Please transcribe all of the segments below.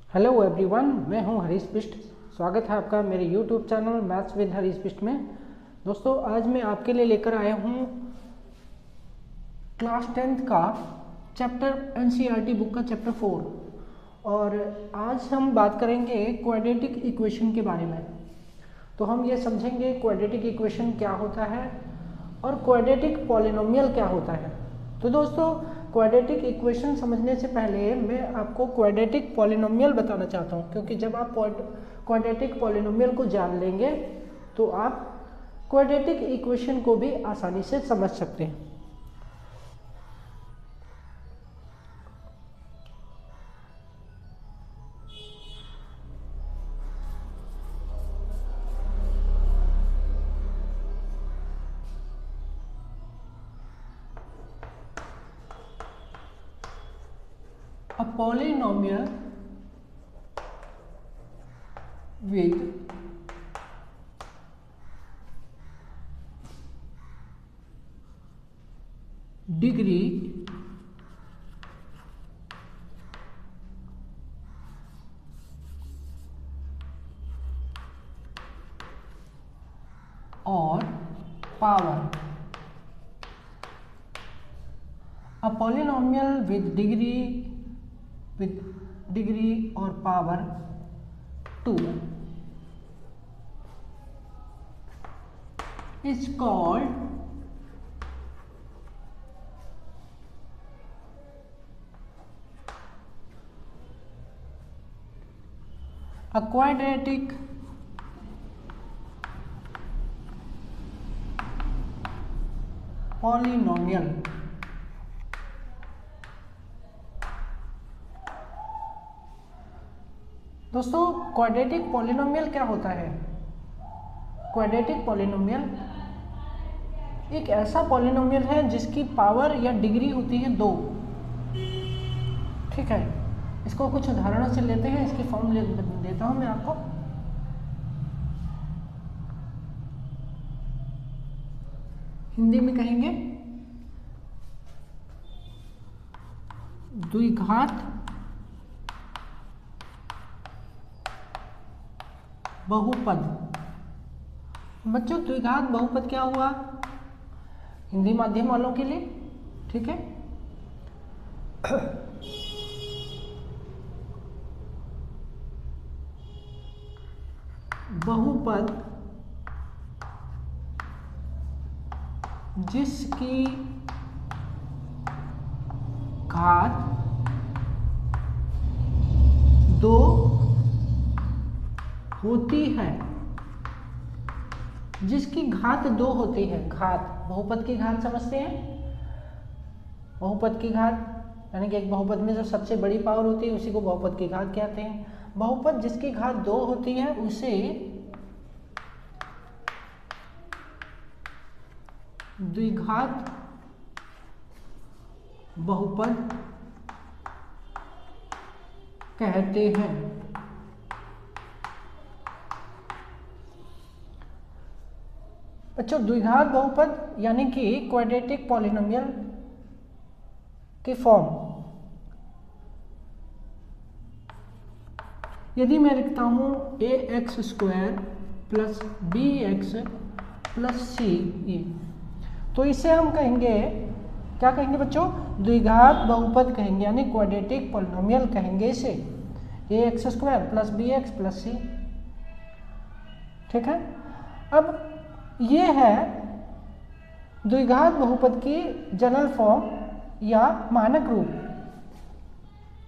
Hello everyone, मैं हूं हरीश बिष्ट। स्वागत है आपका मेरे YouTube channel maths with Harish Bisht में। दोस्तों, आज मैं आपके लिए लेकर आया हूं क्लास 10th का चैप्टर एनसीईआरटी बुक का चैप्टर 4 और आज हम बात करेंगे क्वाड्रेटिक इक्वेशन के बारे में। तो हम ये समझेंगे क्वाड्रेटिक इक्वेशन क्या होता है और क्वाड्रेटिक पॉलिनोमियल क्या होता है। तो दोस्तों, क्वाड्रेटिक इक्वेशन समझने से पहले मैं आपको क्वाड्रेटिक पॉलिनोमियल बताना चाहता हूँ, क्योंकि जब आप क्वाड्रेटिक पॉलिनोमियल को जान लेंगे तो आप क्वाड्रेटिक इक्वेशन को भी आसानी से समझ सकते हैं। A polynomial with degree or power. A polynomial with degree or power 2 is called a quadratic polynomial। दोस्तों, क्वाड्रेटिक पॉलिनोमियल क्या होता है? क्वाड्रेटिक पॉलिनोमियल एक ऐसा पॉलिनोमियल है जिसकी पावर या डिग्री होती है 2। ठीक है, इसको कुछ उदाहरणों से लेते हैं। इसकी फॉर्म देता हूं मैं आपको। हिंदी में कहेंगे द्विघात बहुपद। बच्चों, द्विघात बहुपद क्या हुआ हिंदी माध्यम वालों के लिए? ठीक है, बहुपद जिसकी घात 2 होती है। जिसकी घात 2 होती है। घात, बहुपद की घात समझते हैं? बहुपद की घात यानी कि एक बहुपद में जो सबसे बड़ी पावर होती है उसी को बहुपद की घात कहते हैं। बहुपद जिसकी घात 2 होती है उसे द्विघात बहुपद कहते हैं। बच्चों, द्विघात बहुपद यानी कि क्वाड्रेटिक पॉलिनोमियल की फॉर्म यदि मैं लिखता हूं ax² plus bx plus c, तो इसे हम कहेंगे, क्या कहेंगे बच्चों? द्विघात बहुपद कहेंगे, यानी क्वाड्रेटिक पॉलिनोमियल कहेंगे इसे। ax² plus bx plus c। ठीक है, अब ये है द्विघात बहुपद की जनरल फॉर्म या मानक रूप।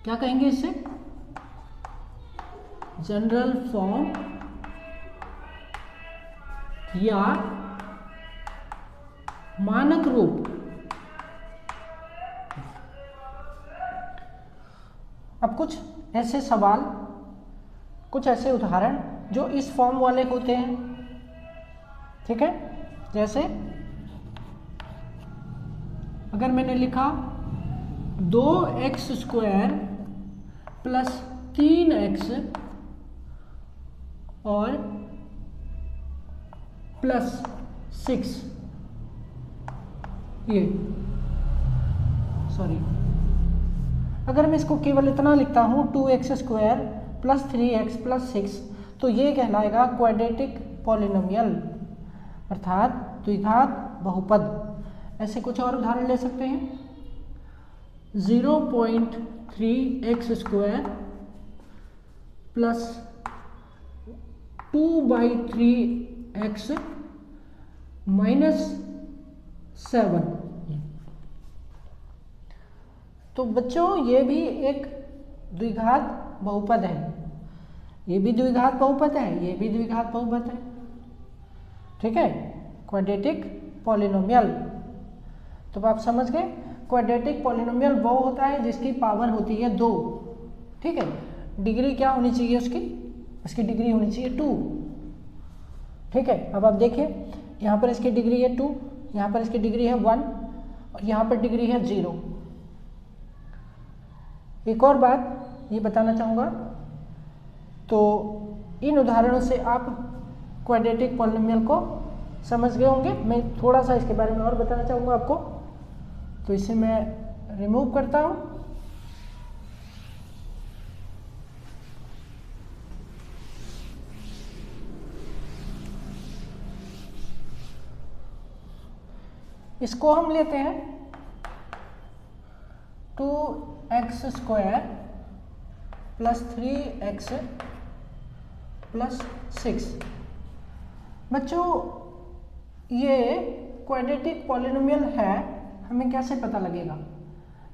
क्या कहेंगे इसे? जनरल फॉर्म या मानक रूप। अब कुछ ऐसे सवाल, कुछ ऐसे उदाहरण जो इस फॉर्म वाले होते हैं। ठीक है, जैसे अगर मैंने लिखा 2x² प्लस 3x और प्लस 6, ये सॉरी, अगर मैं इसको केवल इतना लिखता हूँ 2x² प्लस 3x प्लस 6, तो ये कहलाएगा क्वाड्रेटिक पॉलिनोमियल अर्थात द्विघात बहुपद। ऐसे कुछ और उदाहरण ले सकते हैं, 0.3x² प्लस 2/3x माइनस 7। तो बच्चों ये भी एक द्विघात बहुपद है, ये भी द्विघात बहुपद है, ये भी द्विघात बहुपद है। ठीक है, क्वाड्रेटिक पॉलिनोमियल। तो आप समझ गए, क्वाड्रेटिक पॉलिनोमियल वो होता है जिसकी पावर होती है 2। ठीक है, डिग्री क्या होनी चाहिए उसकी डिग्री होनी चाहिए 2। ठीक है, अब आप देखिए यहाँ पर इसकी डिग्री है 2, यहाँ पर इसकी डिग्री है 1 और यहाँ पर डिग्री है 0। एक और बात ये बताना चाहूँगा, तो इन उदाहरणों से आप क्वाड्रेटिक पॉलिनोमियल को समझ गए होंगे। मैं थोड़ा सा इसके बारे में और बताना चाहूँगा आपको, तो इसे मैं रिमूव करता हूँ। इसको हम लेते हैं 2x² प्लस 3x प्लस 6। बच्चों ये क्वाड्रेटिक पॉलिनोमियल है, हमें कैसे पता लगेगा?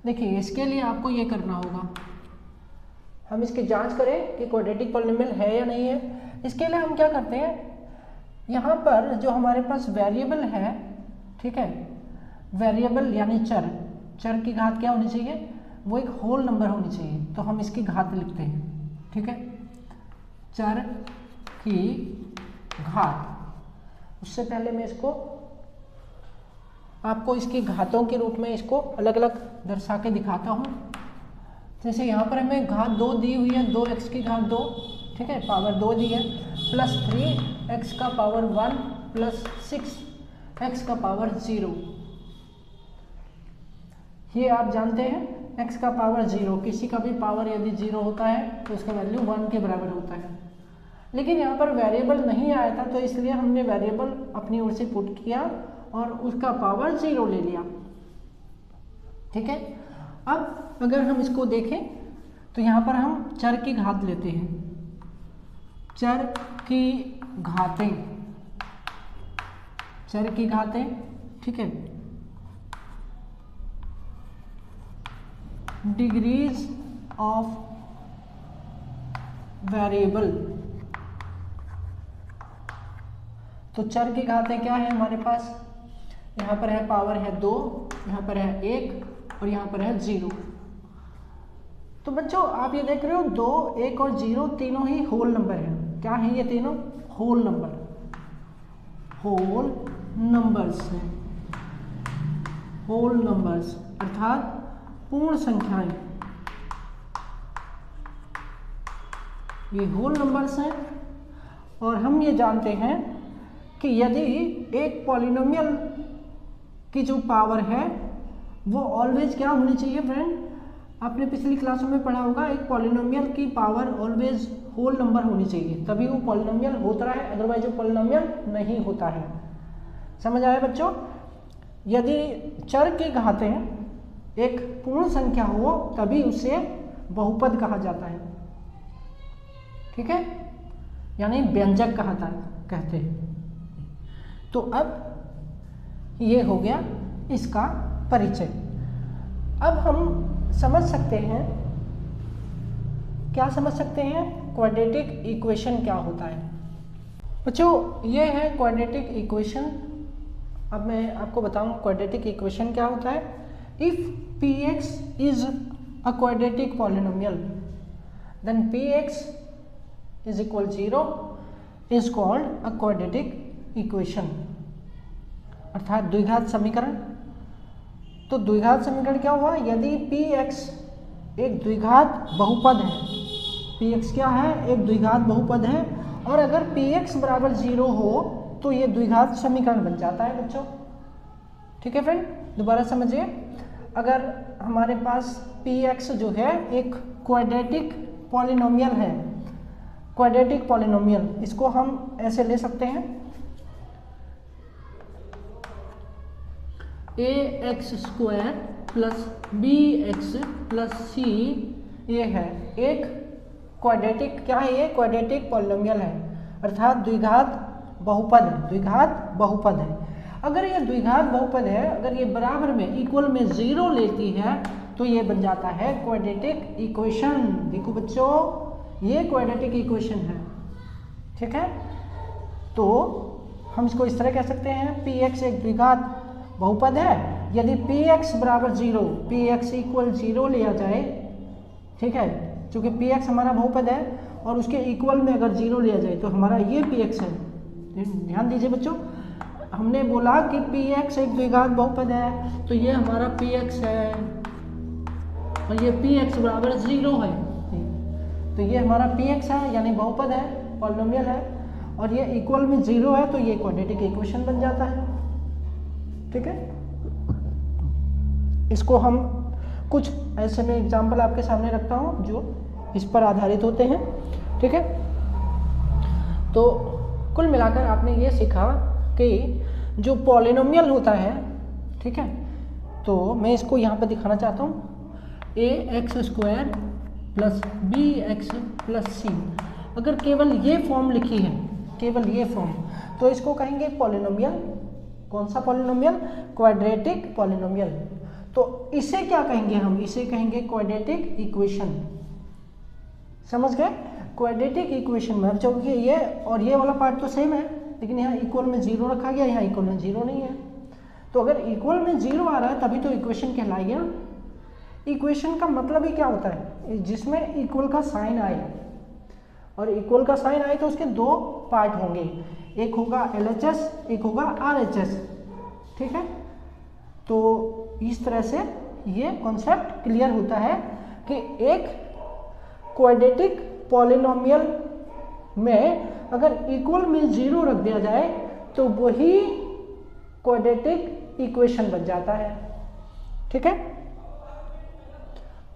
देखिए इसके लिए आपको ये करना होगा, हम इसकी जांच करें कि क्वाड्रेटिक पॉलिनोमियल है या नहीं है। इसके लिए हम क्या करते हैं, यहाँ पर जो हमारे पास वेरिएबल है, ठीक है, वेरिएबल यानी चर की घात क्या होनी चाहिए, वो एक होल नंबर होनी चाहिए। तो हम इसकी घात लिखते हैं। ठीक है, चर की घात। उससे पहले मैं इसको आपको इसकी घातों के रूप में इसको अलग अलग दर्शा के दिखाता हूँ। जैसे यहाँ पर हमें घात 2 दी हुई है, 2x की घात 2, ठीक है, पावर 2 दी है, प्लस 3x का पावर 1 प्लस 6x का पावर 0। ये आप जानते हैं x का पावर 0, किसी का भी पावर यदि 0 होता है तो उसका वैल्यू 1 के बराबर होता है। लेकिन यहाँ पर वेरिएबल नहीं आया था, तो इसलिए हमने वेरिएबल अपनी ओर से पुट किया और उसका पावर 0 ले लिया। ठीक है, अब अगर हम इसको देखें तो यहाँ पर हम चर की घात लेते हैं, चर की घातें, ठीक है, डिग्रीज ऑफ वेरिएबल। तो चर की घातें क्या है हमारे पास, यहाँ पर है पावर है 2, यहाँ पर है 1 और यहाँ पर है 0। तो बच्चों आप ये देख रहे हो 2, 1 और 0 तीनों ही होल नंबर हैं। क्या है ये तीनों? होल नंबर्स अर्थात पूर्ण संख्याएं। ये होल नंबर्स हैं और हम ये जानते हैं कि यदि एक पॉलिनोमियल की जो पावर है वो ऑलवेज क्या होनी चाहिए फ्रेंड, आपने पिछली क्लासों में पढ़ा होगा, एक पॉलिनोमियल की पावर ऑलवेज होल नंबर होनी चाहिए, तभी वो पॉलिनोमियल होता है, अदरवाइज वो पॉलिनोमियल नहीं होता है। समझ आया बच्चों? यदि चर की घातें एक पूर्ण संख्या हो तभी उसे बहुपद कहा जाता है। ठीक है, यानी व्यंजक कहते हैं। तो अब ये हो गया इसका परिचय। अब हम समझ सकते हैं, क्या समझ सकते हैं, क्वाड्रेटिक इक्वेशन क्या होता है। बच्चों ये है क्वाड्रेटिक इक्वेशन। अब मैं आपको बताऊं क्वाड्रेटिक इक्वेशन क्या होता है। If px is a quadratic polynomial then px is equal 0 is called a quadratic equation अर्थात द्विघात समीकरण। तो द्विघात समीकरण क्या हुआ, यदि px एक द्विघात बहुपद है, px क्या है, एक द्विघात बहुपद है, और अगर px बराबर 0 हो तो ये द्विघात समीकरण बन जाता है बच्चों। ठीक है फ्रेंड, दोबारा समझिए, अगर हमारे पास px जो है एक क्वाड्रेटिक पॉलिनोमियल है, क्वाड्रेटिक पॉलिनोमियल, इसको हम ऐसे ले सकते हैं ax² plus bx plus c, ये है एक क्वाड्रेटिक, क्या है ये? क्वाड्रेटिक पॉलिनोमियल है, अर्थात द्विघात बहुपद, द्विघात बहुपद है। अगर ये द्विघात बहुपद है, अगर ये बराबर में इक्वल में 0 लेती है तो ये बन जाता है क्वाड्रेटिक इक्वेशन। देखो बच्चों, ये क्वाड्रेटिक इक्वेशन है, ठीक है। तो हम इसको इस तरह कह सकते हैं, px एक द्विघात बहुपद है, यदि px बराबर 0, px इक्वल 0 लिया जाए, ठीक है, क्योंकि px हमारा बहुपद है और उसके इक्वल में अगर 0 लिया जाए तो हमारा ये px है। ध्यान दीजिए बच्चों, हमने बोला कि px एक द्विघात बहुपद है, तो ये हमारा px है और ये px बराबर 0 है, तो ये हमारा px है यानी बहुपद है, पॉलिनोमियल है, और ये इक्वल में 0 है, तो ये क्वाड्रेटिक इक्वेशन बन जाता है, ठीक है। इसको हम कुछ ऐसे में एग्जाम्पल आपके सामने रखता हूँ जो इस पर आधारित होते हैं, ठीक है। तो कुल मिलाकर आपने ये सीखा कि जो पॉलिनोमियल होता है, ठीक है, तो मैं इसको यहाँ पर दिखाना चाहता हूँ, ax² plus bx plus c, अगर केवल ये फॉर्म लिखी है, केवल ये फॉर्म, तो इसको कहेंगे पॉलिनोमियल। कौन सा पॉलिनोमियल? Quadratic polynomial. तो इसे क्या कहेंगे हम? इसे कहेंगे क्वाड्रेटिक इक्वेशन। समझ गए? क्वाड्रेटिक इक्वेशन में अब चूंकि ये और ये वाला पार्ट तो सेम है, लेकिन यहाँ इक्वल में 0 रखा गया, यहाँ इक्वल में 0 नहीं है, तो अगर इक्वल में 0 आ रहा है तभी तो इक्वेशन कहलाएगी ना। इक्वेशन का मतलब ही क्या होता है? जिसमें इक्वल का साइन आए, और इक्वल का साइन आए तो उसके 2 पार्ट होंगे, एक होगा LHS, एक होगा RHS, ठीक है। तो इस तरह से ये कॉन्सेप्ट क्लियर होता है कि एक क्वाड्रेटिक पॉलिनोमियल में अगर इक्वल में 0 रख दिया जाए तो वही क्वाड्रेटिक इक्वेशन बन जाता है, ठीक है।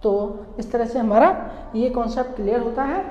तो इस तरह से हमारा ये कॉन्सेप्ट क्लियर होता है।